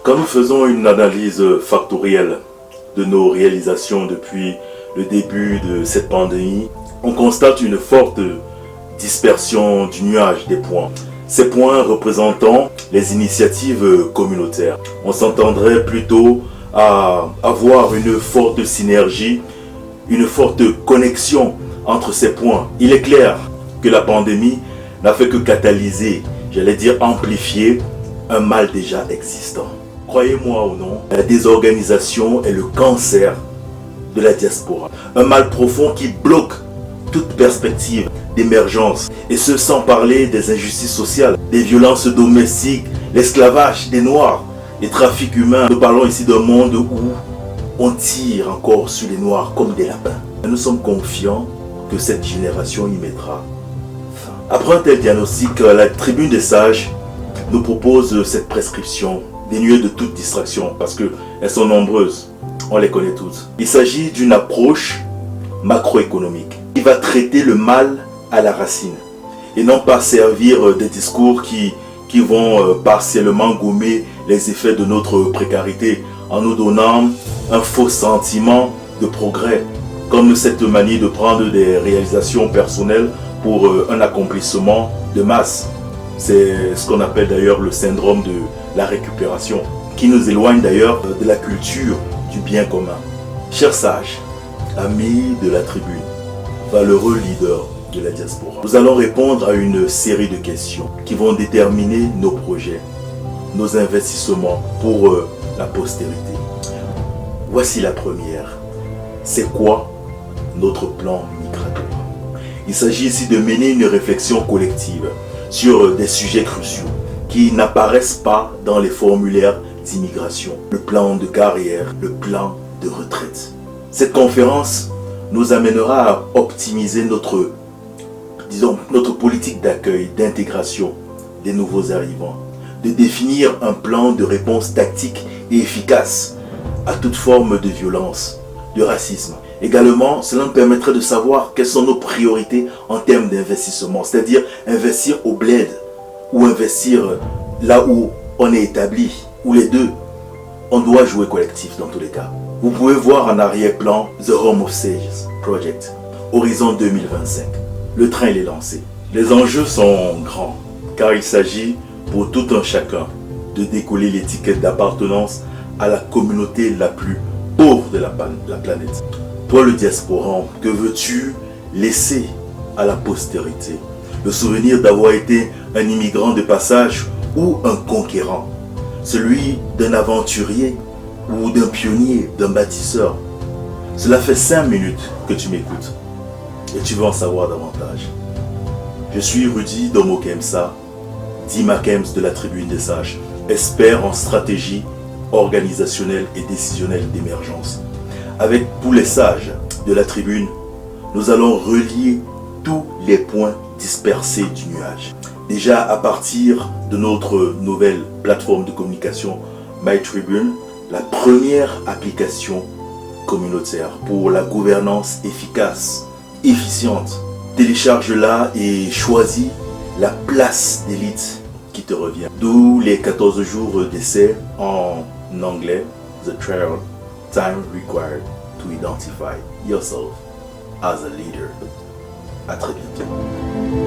Quand nous faisons une analyse factorielle de nos réalisations depuis le début de cette pandémie, on constate une forte dispersion du nuage des points. Ces points représentant les initiatives communautaires. On s'entendrait plutôt à avoir une forte synergie, une forte connexion entre ces points. Il est clair que la pandémie n'a fait que catalyser, j'allais dire amplifier, un mal déjà existant. Croyez-moi ou non, la désorganisation est le cancer de la diaspora. Un mal profond qui bloque toute perspective d'émergence. Et ce sans parler des injustices sociales, des violences domestiques, l'esclavage des Noirs, les trafics humains. Nous parlons ici d'un monde où on tire encore sur les Noirs comme des lapins. Et nous sommes confiants que cette génération y mettra fin. Après un tel diagnostic, la Tribune des Sages nous propose cette prescription dénuée de toute distraction parce qu'elles sont nombreuses, on les connaît toutes. Il s'agit d'une approche macroéconomique qui va traiter le mal à la racine et non pas servir des discours qui vont partiellement gommer les effets de notre précarité en nous donnant un faux sentiment de progrès, comme cette manie de prendre des réalisations personnelles pour un accomplissement de masse. C'est ce qu'on appelle d'ailleurs le syndrome de la récupération, qui nous éloigne d'ailleurs de la culture du bien commun. Chers sages, amis de la tribune, valeureux leaders de la diaspora, nous allons répondre à une série de questions qui vont déterminer nos projets, nos investissements pour la postérité. Voici la première. C'est quoi notre plan migratoire? Il s'agit ici de mener une réflexion collective sur des sujets cruciaux qui n'apparaissent pas dans les formulaires d'immigration, le plan de carrière, le plan de retraite. Cette conférence nous amènera à optimiser notre politique d'accueil, d'intégration des nouveaux arrivants, de définir un plan de réponse tactique et efficace à toute forme de violence, de racisme. Également, cela nous permettrait de savoir quelles sont nos priorités en termes d'investissement, c'est-à-dire investir au bled ou investir là où on est établi, ou les deux. On doit jouer collectif dans tous les cas. Vous pouvez voir en arrière-plan The Home of Sages Project, Horizon 2025. Le train il est lancé. Les enjeux sont grands, car il s'agit pour tout un chacun de décoller l'étiquette d'appartenance à la communauté la plus pauvre de la planète. Toi le diasporan, que veux-tu laisser à la postérité? Le souvenir d'avoir été un immigrant de passage ou un conquérant? Celui d'un aventurier ou d'un pionnier, d'un bâtisseur? Cela fait 5 minutes que tu m'écoutes et tu veux en savoir davantage. Je suis Rudy Domo Kemsa, dit Makems de la Tribune des Sages, expert en stratégie organisationnelle et décisionnelle d'émergence. Avec tous les sages de la Tribune, nous allons relier tous les points dispersés du nuage. Déjà à partir de notre nouvelle plateforme de communication MyTribune, la première application communautaire pour la gouvernance efficace, efficiente. Télécharge-la et choisis la place d'élite qui te revient. D'où les 14 jours d'essai en anglais, The Trial Time Required to Identify Yourself as a Leader. À très bientôt.